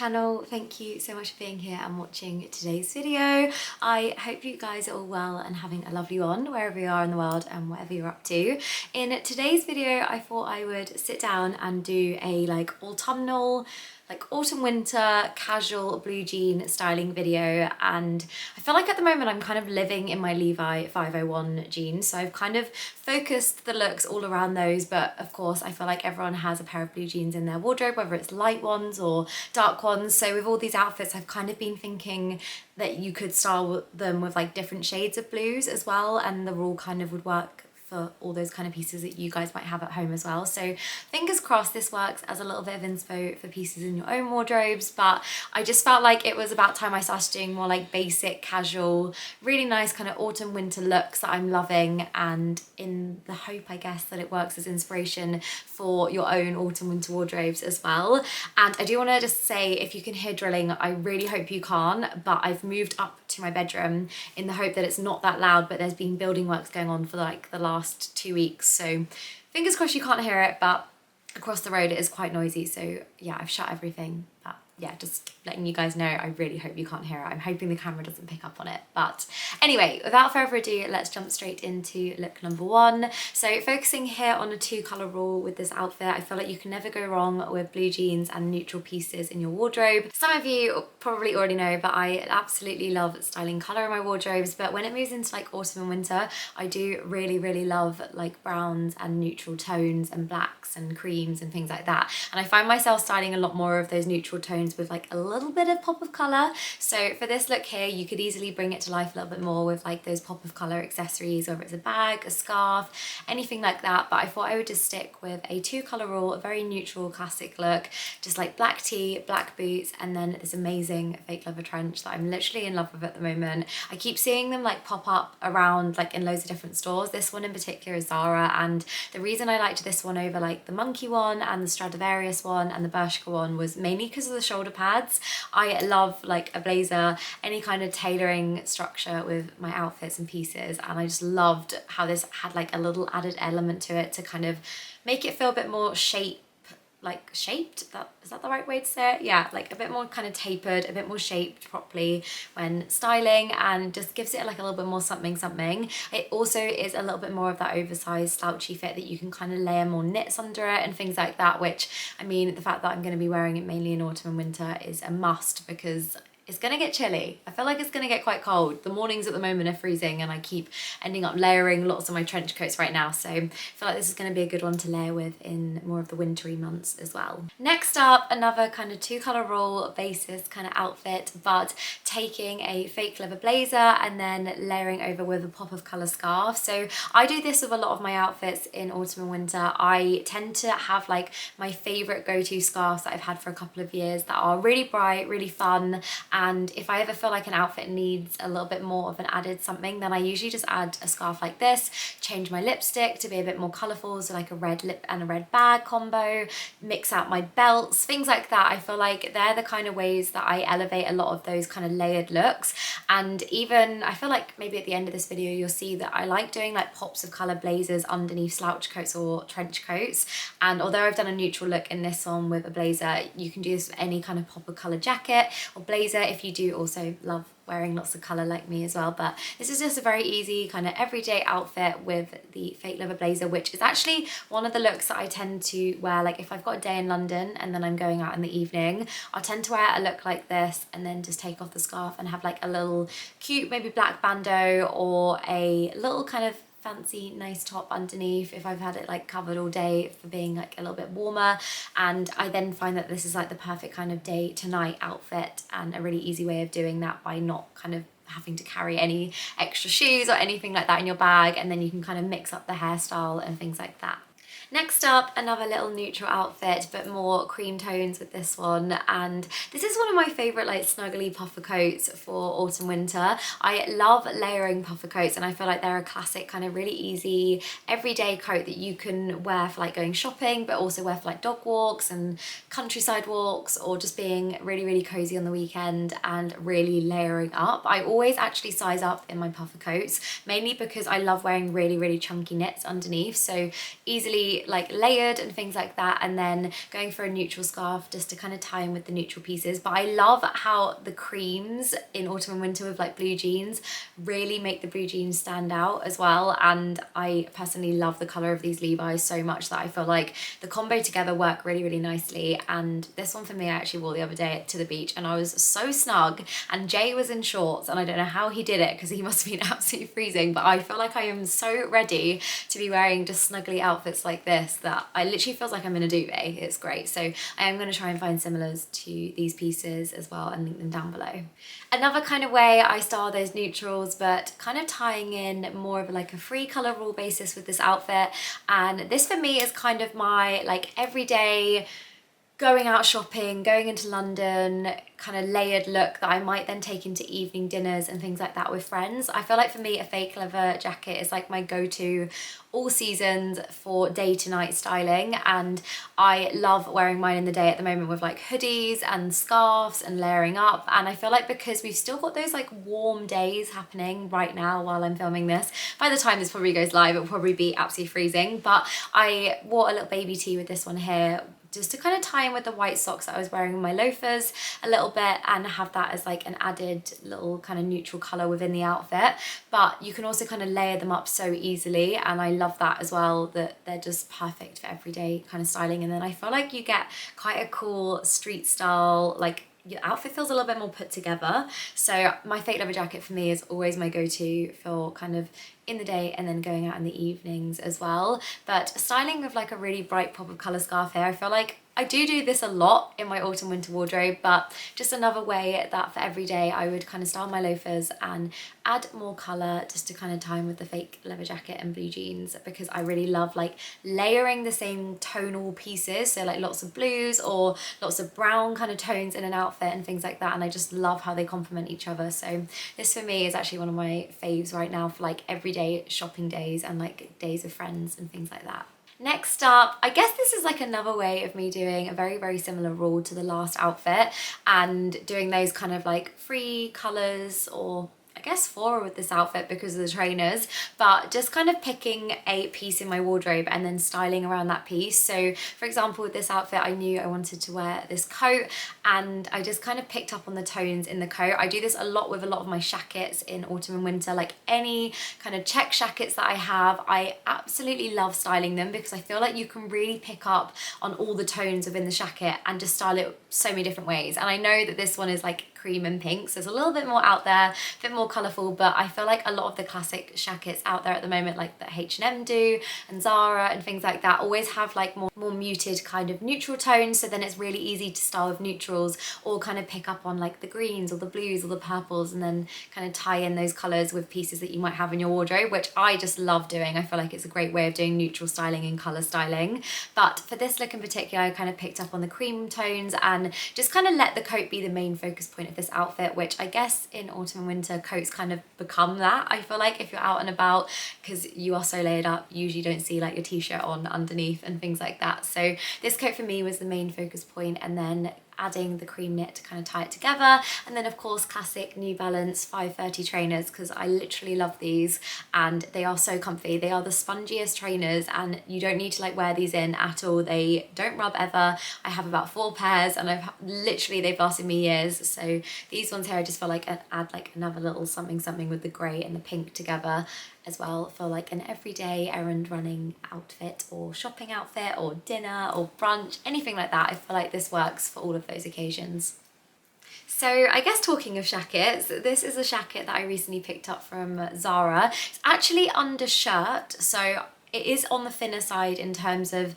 channel. Thank you so much for being here and watching today's video. I hope you guys are all well and having a lovely one wherever you are in the world and whatever you're up to. In today's video, I thought I would sit down and do a autumnal, autumn winter casual blue jean styling video, and I feel like at the moment I'm kind of living in my Levi 501 jeans, so I've kind of focused the looks all around those. But of course I feel like everyone has a pair of blue jeans in their wardrobe, whether it's light ones or dark ones. So with all these outfits I've kind of been thinking that you could style them with different shades of blues as well, and the rule kind of would work for all those kind of pieces that you guys might have at home as well. So fingers crossed this works as a little bit of inspo for pieces in your own wardrobes. But I just felt like it was about time I started doing more basic, casual, really nice kind of autumn winter looks that I'm loving, and in the hope, I guess, that it works as inspiration for your own autumn winter wardrobes as well. And I do want to just say, if you can hear drilling, I really hope you can't, but I've moved up to my bedroom in the hope that it's not that loud, but there's been building works going on for the last 2 weeks, so fingers crossed you can't hear it. But across the road it is quite noisy, so yeah, I've shut everything. But yeah, just letting you guys know, I really hope you can't hear it. I'm hoping the camera doesn't pick up on it. But anyway, without further ado, let's jump straight into look number one. So focusing here on a 2-color rule with this outfit, I feel like you can never go wrong with blue jeans and neutral pieces in your wardrobe. Some of you probably already know, but I absolutely love styling color in my wardrobes. But when it moves into autumn and winter, I do really love browns and neutral tones and blacks and creams and things like that. And I find myself styling a lot more of those neutral tones with a little bit of pop of color. So for this look here, you could easily bring it to life a little bit more with those pop of color accessories, whether it's a bag, a scarf, anything like that. But I thought I would just stick with a 2-color rule, a very neutral classic look, just black tee, black boots, and then this amazing fake leather trench that I'm literally in love with at the moment. I keep seeing them pop up around in loads of different stores. This one in particular is Zara, and the reason I liked this one over the monkey one and the Stradivarius one and the Bershka one was mainly because of the shoulder pads. I love a blazer, any kind of tailoring structure with my outfits and pieces, and I just loved how this had a little added element to it to kind of make it feel a bit more shaped. Is that the right way to say it? Yeah, a bit more kind of tapered, a bit more shaped properly when styling, and just gives it a little bit more something. It also is a little bit more of that oversized slouchy fit that you can kind of layer more knits under it and things like that, which, I mean, the fact that I'm going to be wearing it mainly in autumn and winter is a must, because it's gonna get chilly. I feel like it's gonna get quite cold. The mornings at the moment are freezing, and I keep ending up layering lots of my trench coats right now, so I feel like this is gonna be a good one to layer with in more of the wintry months as well. Next up, another kind of 2-color rule basis kind of outfit, but taking a fake leather blazer and then layering over with a pop of color scarf. So I do this with a lot of my outfits in autumn and winter. I tend to have my favorite go-to scarves that I've had for a couple of years that are really bright, really fun. And if I ever feel like an outfit needs a little bit more of an added something, then I usually just add a scarf like this, change my lipstick to be a bit more colourful, so a red lip and a red bag combo, mix out my belts, things like that. I feel like they're the kind of ways that I elevate a lot of those kind of layered looks. And even, I feel like maybe at the end of this video you'll see that I like doing pops of colour blazers underneath slouch coats or trench coats. And although I've done a neutral look in this one with a blazer, you can do this with any kind of pop of colour jacket or blazer if you do also love wearing lots of colour like me as well. But this is just a very easy kind of everyday outfit with the fake leather blazer, which is actually one of the looks that I tend to wear if I've got a day in London and then I'm going out in the evening. I tend to wear a look like this and then just take off the scarf and have a little cute maybe black bandeau or a little kind of fancy nice top underneath if I've had it covered all day for being a little bit warmer. And I then find that this is the perfect kind of day to night outfit, and a really easy way of doing that by not kind of having to carry any extra shoes or anything like that in your bag, and then you can kind of mix up the hairstyle and things like that. Next up, another little neutral outfit, but more cream tones with this one. And this is one of my favourite snuggly puffer coats for autumn winter. I love layering puffer coats, and I feel like they're a classic kind of really easy everyday coat that you can wear for going shopping, but also wear for dog walks and countryside walks, or just being really cozy on the weekend and really layering up. I always actually size up in my puffer coats, mainly because I love wearing really chunky knits underneath, so easily very like layered and things like that, and then going for a neutral scarf just to kind of tie in with the neutral pieces. But I love how the creams in autumn and winter with like blue jeans really make the blue jeans stand out as well. And I personally love the colour of these Levi's so much that I feel like the combo together work really, really nicely. And this one for me I actually wore the other day to the beach and I was so snug, and Jay was in shorts and I don't know how he did it because he must have been absolutely freezing, but I feel like I am so ready to be wearing just snuggly outfits like this that I literally feels like I'm in a duvet. It's great. So I am going to try and find similars to these pieces as well and link them down below. Another kind of way I style those neutrals, but kind of tying in more of like a free colour raw basis with this outfit. And this for me is kind of my like everyday going out shopping, going into London, kind of layered look that I might then take into evening dinners and things like that with friends. I feel like for me a fake leather jacket is like my go-to all seasons for day to night styling, and I love wearing mine in the day at the moment with like hoodies and scarves and layering up. And I feel like because we've still got those like warm days happening right now while I'm filming this, by the time this probably goes live it'll probably be absolutely freezing, but I wore a little baby tee with this one here just to kind of tie in with the white socks that I was wearing in my loafers a little bit and have that as like an added little kind of neutral colour within the outfit. But you can also kind of layer them up so easily, and I love that as well, that they're just perfect for everyday kind of styling. And then I feel like you get quite a cool street style, like your outfit feels a little bit more put together. So my fake leather jacket for me is always my go-to for kind of in the day and then going out in the evenings as well. But styling with like a really bright pop of colour scarf here, I feel like I do this a lot in my autumn winter wardrobe, but just another way that for every day I would kind of style my loafers and add more colour just to kind of tie in with the fake leather jacket and blue jeans, because I really love like layering the same tonal pieces, so like lots of blues or lots of brown kind of tones in an outfit and things like that, and I just love how they complement each other. So this for me is actually one of my faves right now for like everyday shopping days and like days with friends and things like that. Next up, I guess this is like another way of me doing a very, very similar rule to the last outfit and doing those kind of like free colours, or I guess four with this outfit because of the trainers, but just kind of picking a piece in my wardrobe and then styling around that piece. So for example, with this outfit, I knew I wanted to wear this coat and I just kind of picked up on the tones in the coat. I do this a lot with a lot of my shackets in autumn and winter, like any kind of check shackets that I have. I absolutely love styling them because I feel like you can really pick up on all the tones within the shacket and just style it so many different ways. And I know that this one is like cream and pink, so it's a little bit more out there, a bit more colourful, but I feel like a lot of the classic shackets out there at the moment, like that H&M do and Zara and things like that, always have like more muted kind of neutral tones, so then it's really easy to style with neutrals or kind of pick up on like the greens or the blues or the purples and then kind of tie in those colours with pieces that you might have in your wardrobe, which I just love doing. I feel like it's a great way of doing neutral styling and colour styling. But for this look in particular, I kind of picked up on the cream tones and just kind of let the coat be the main focus point of this outfit, which I guess in autumn and winter coats kind of become that. I feel like if you're out and about, because you are so layered up, you usually don't see like your t-shirt on underneath and things like that. So this coat for me was the main focus point, and then adding the cream knit to kind of tie it together. And then of course classic New Balance 530 trainers, because I literally love these and they are so comfy. They are the spongiest trainers and you don't need to like wear these in at all. They don't rub ever. I have about 4 pairs and they've lasted me years. So these ones here I just feel like add like another little something with the grey and the pink together as well for like an everyday errand running outfit or shopping outfit or dinner or brunch, anything like that. I feel like this works for all of those occasions. So I guess talking of shackets, this is a shacket that I recently picked up from Zara. It's actually under shirt, so it is on the thinner side in terms of,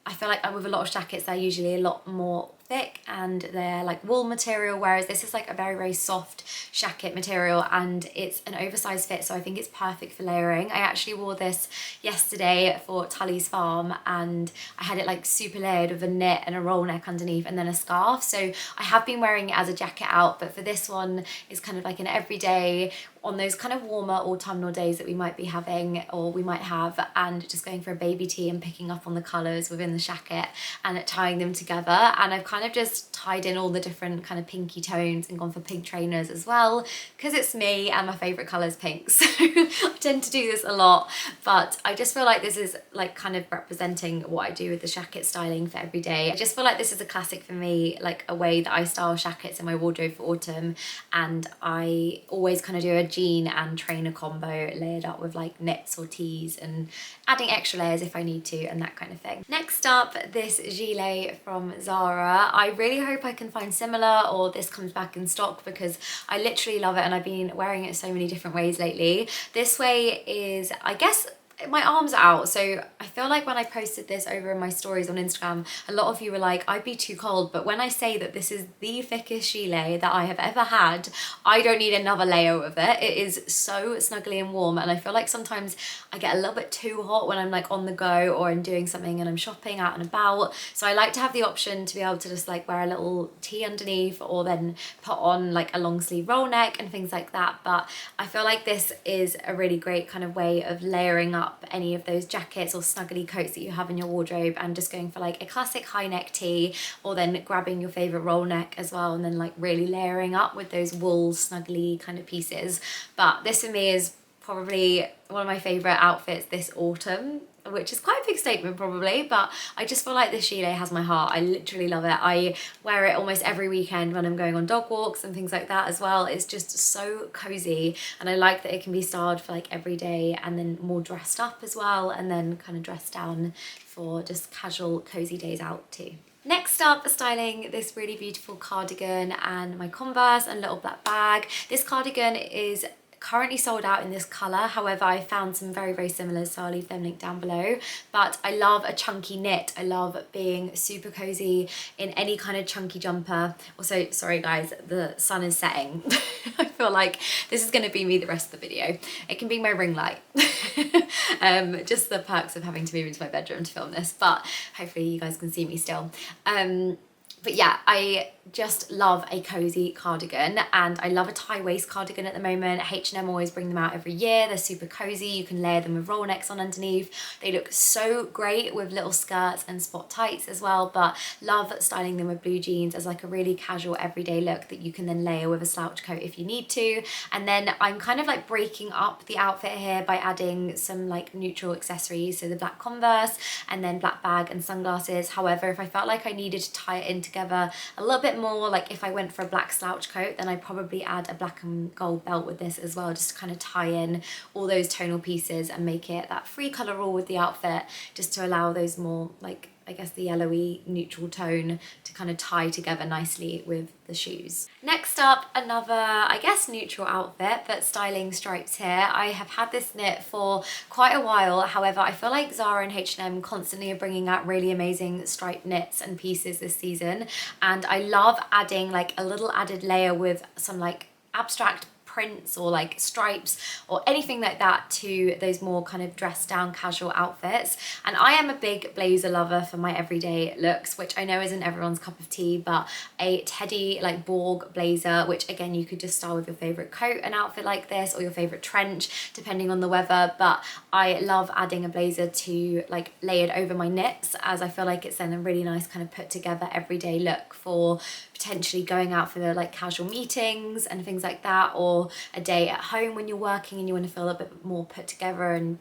I feel like with a lot of shackets they're usually a lot more thick and they're like wool material, whereas this is like a very, very soft shacket material and it's an oversized fit, so I think it's perfect for layering. I actually wore this yesterday for Tully's Farm and I had it like super layered with a knit and a roll neck underneath and then a scarf, so I have been wearing it as a jacket out, but for this one it's kind of like an everyday on those kind of warmer autumnal days that we might be having or we might have, and just going for a baby tea and picking up on the colours within the jacket and tying them together. And I've kind of just tied in all the different kind of pinky tones and gone for pink trainers as well, because it's me and my favourite colour is pink, so I tend to do this a lot. But I just feel like this is like kind of representing what I do with the jacket styling for every day. I just feel like this is a classic for me, like a way that I style jackets in my wardrobe for autumn. And I always kind of do a jean and trainer combo layered up with like knits or tees, and adding extra layers if I need to and that kind of thing. Next up, this gilet from Zara. I really hope I can find similar or this comes back in stock, because I literally love it and I've been wearing it so many different ways lately. This way is, I guess, my arms are out, so I feel like when I posted this over in my stories on Instagram, a lot of you were like, I'd be too cold. But when I say that this is the thickest gilet that I have ever had, I don't need another layer of it. It is so snuggly and warm, and I feel like sometimes I get a little bit too hot when I'm like on the go or I'm doing something and I'm shopping out and about. So I like to have the option to be able to just like wear a little tee underneath, or then put on like a long sleeve roll neck and things like that. But I feel like this is a really great kind of way of layering up any of those jackets or snuggly coats that you have in your wardrobe, and just going for like a classic high neck tee, or then grabbing your favorite roll neck as well, and then like really layering up with those wool snuggly kind of pieces. But this for me is probably one of my favorite outfits this autumn, which is quite a big statement probably, but I just feel like this gilet has my heart. I literally love it. I wear it almost every weekend when I'm going on dog walks and things like that as well. It's just so cozy, and I like that it can be styled for like every day, and then more dressed up as well, and then kind of dressed down for just casual cozy days out too. Next up, styling this really beautiful cardigan and my Converse and little black bag. This cardigan is currently sold out in this colour. However, I found some very, very similar, so I'll leave them linked down below. But I love a chunky knit. I love being super cozy in any kind of chunky jumper. Also, sorry guys, the sun is setting. I feel like this is going to be me the rest of the video. It can be my ring light. Just the perks of having to move into my bedroom to film this, but hopefully you guys can see me still. But yeah, I just love a cozy cardigan, and I love a tie waist cardigan at the moment. H&M always bring them out every year. They're super cozy. You can layer them with roll necks on underneath. They look so great with little skirts and spot tights as well, but love styling them with blue jeans as like a really casual everyday look that you can then layer with a slouch coat if you need to. And then I'm kind of like breaking up the outfit here by adding some like neutral accessories, so the black Converse and then black bag and sunglasses. However, if I felt like I needed to tie it in together a little bit more, like if I went for a black slouch coat, then I'd probably add a black and gold belt with this as well, just to kind of tie in all those tonal pieces and make it that free colour rule with the outfit, just to allow those more like, I guess, the yellowy neutral tone to kind of tie together nicely with the shoes. Next up, another, I guess, neutral outfit, but styling stripes here. I have had this knit for quite a while. However, I feel like Zara and H&M constantly are bringing out really amazing striped knits and pieces this season. And I love adding like a little added layer with some like abstract prints or like stripes or anything like that to those more kind of dressed down casual outfits. And I am a big blazer lover for my everyday looks, which I know isn't everyone's cup of tea, but a teddy like Borg blazer, which again you could just style with your favorite coat and outfit like this, or your favorite trench depending on the weather. But I love adding a blazer to like layered over my knits, as I feel like it's then a really nice kind of put together everyday look for potentially going out for like casual meetings and things like that, or a day at home when you're working and you want to feel a bit more put together and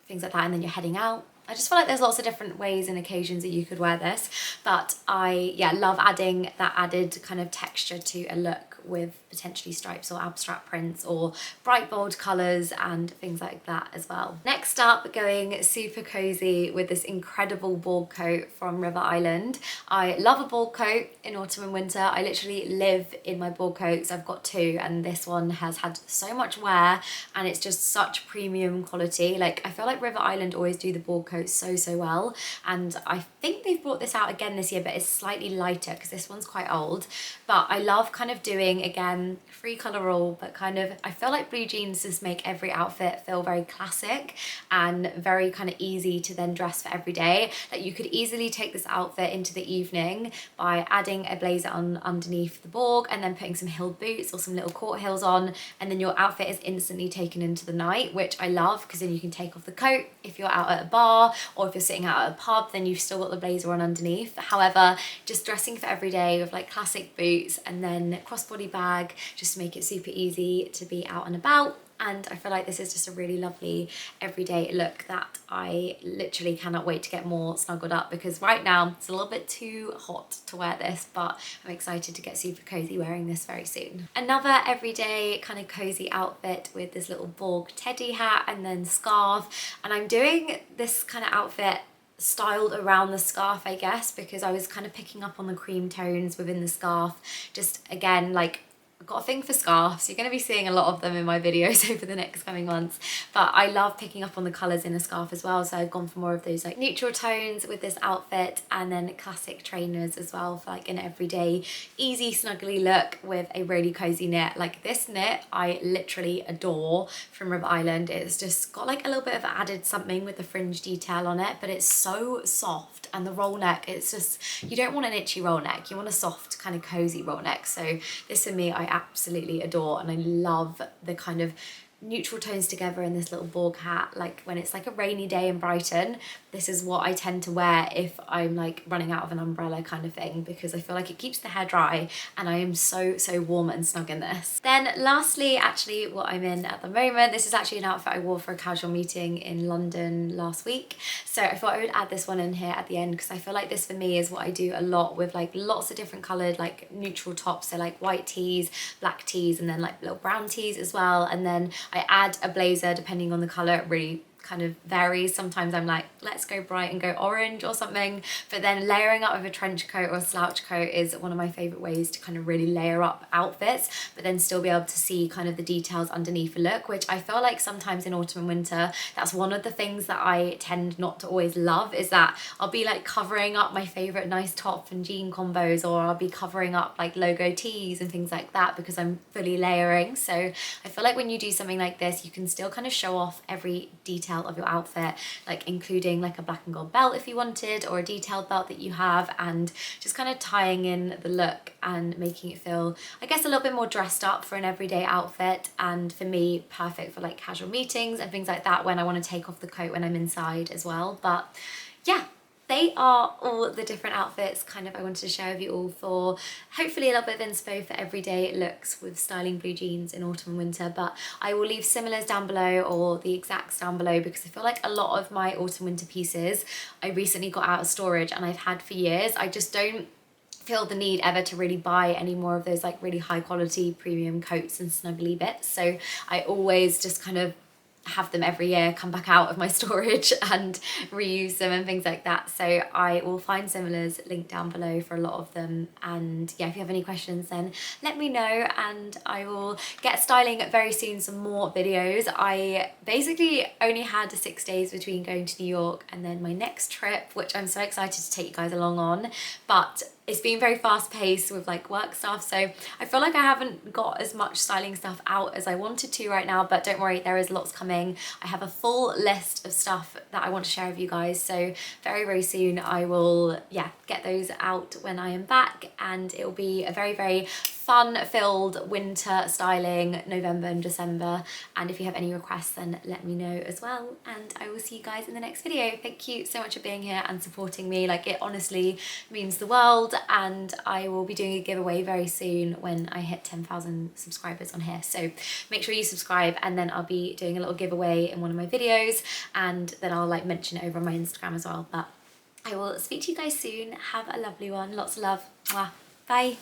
things like that, and then you're heading out. I just feel like there's lots of different ways and occasions that you could wear this, but I love adding that added kind of texture to a look with potentially stripes or abstract prints or bright bold colours and things like that as well. Next up, going super cozy with this incredible board coat from River Island. I love a board coat in autumn and winter. I literally live in my board coats. I've got two, and this one has had so much wear and it's just such premium quality. Like, I feel like River Island always do the board coats so well, and I think they've brought this out again this year, but it's slightly lighter because this one's quite old. But I love kind of doing styling. Again, free colour rule, but kind of, I feel like blue jeans just make every outfit feel very classic and very kind of easy to then dress for every day. Like you could easily take this outfit into the evening by adding a blazer on underneath the borg and then putting some heeled boots or some little court heels on, and then your outfit is instantly taken into the night, which I love, because then you can take off the coat if you're out at a bar, or if you're sitting out at a pub, then you've still got the blazer on underneath. However, just dressing for every day with like classic boots and then crossbody bag, just to make it super easy to be out and about. And I feel like this is just a really lovely everyday look that I literally cannot wait to get more snuggled up, because right now it's a little bit too hot to wear this, but I'm excited to get super cozy wearing this very soon. Another everyday kind of cozy outfit with this little Borg teddy hat and then scarf. And I'm doing this kind of outfit styled around the scarf, I guess, because I was kind of picking up on the cream tones within the scarf. Just again, like, I've got a thing for scarves. You're going to be seeing a lot of them in my videos over the next coming months, but I love picking up on the colours in a scarf as well, so I've gone for more of those like neutral tones with this outfit, and then classic trainers as well for like an everyday easy snuggly look with a really cozy knit. Like this knit I literally adore from River Island. It's just got like a little bit of added something with the fringe detail on it, but it's so soft, and the roll neck, it's just, you don't want an itchy roll neck, you want a soft kind of cozy roll neck. So this for me I absolutely adore, and I love the kind of neutral tones together in this little Borg hat. Like when it's like a rainy day in Brighton, this is what I tend to wear if I'm like running out of an umbrella kind of thing, because I feel like it keeps the hair dry and I am so warm and snug in this. Then lastly, actually what I'm in at the moment, this is actually an outfit I wore for a casual meeting in London last week, so I thought I would add this one in here at the end, because I feel like this for me is what I do a lot with like lots of different coloured like neutral tops, so like white tees, black tees, and then like little brown tees as well, and then I add a blazer depending on the colour. It really kind of varies. Sometimes I'm like, let's go bright and go orange or something, but then layering up with a trench coat or a slouch coat is one of my favourite ways to kind of really layer up outfits, but then still be able to see kind of the details underneath a look, which I feel like sometimes in autumn and winter, that's one of the things that I tend not to always love, is that I'll be like covering up my favourite nice top and jean combos, or I'll be covering up like logo tees and things like that because I'm fully layering. So I feel like when you do something like this, you can still kind of show off every detail of your outfit, like including like a black and gold belt if you wanted, or a detailed belt that you have, and just kind of tying in the look and making it feel, I guess, a little bit more dressed up for an everyday outfit. And for me, perfect for like casual meetings and things like that when I want to take off the coat when I'm inside as well. But yeah, they are all the different outfits kind of I wanted to share with you all for hopefully a little bit of inspo for everyday looks with styling blue jeans in autumn and winter. But I will leave similars down below or the exacts down below, because I feel like a lot of my autumn winter pieces I recently got out of storage and I've had for years. I just don't feel the need ever to really buy any more of those like really high quality premium coats and snuggly bits, so I always just kind of have them every year come back out of my storage and reuse them and things like that. So I will find similars linked down below for a lot of them, and yeah, if you have any questions then let me know, and I will get styling very soon some more videos. I basically only had 6 days between going to New York and then my next trip, which I'm so excited to take you guys along on, but it's been very fast paced with like work stuff, so I feel like I haven't got as much styling stuff out as I wanted to right now, but don't worry, there is lots coming. I have a full list of stuff that I want to share with you guys, so very soon I will, yeah, get those out when I am back, and it will be a very fun-filled winter styling November and December. And if you have any requests then let me know as well, and I will see you guys in the next video. Thank you so much for being here and supporting me, like it honestly means the world, and I will be doing a giveaway very soon when I hit 10,000 subscribers on here, so make sure you subscribe, and then I'll be doing a little giveaway in one of my videos, and then I'll like mention it over on my Instagram as well. But I will speak to you guys soon. Have a lovely one. Lots of love. Mwah. Bye.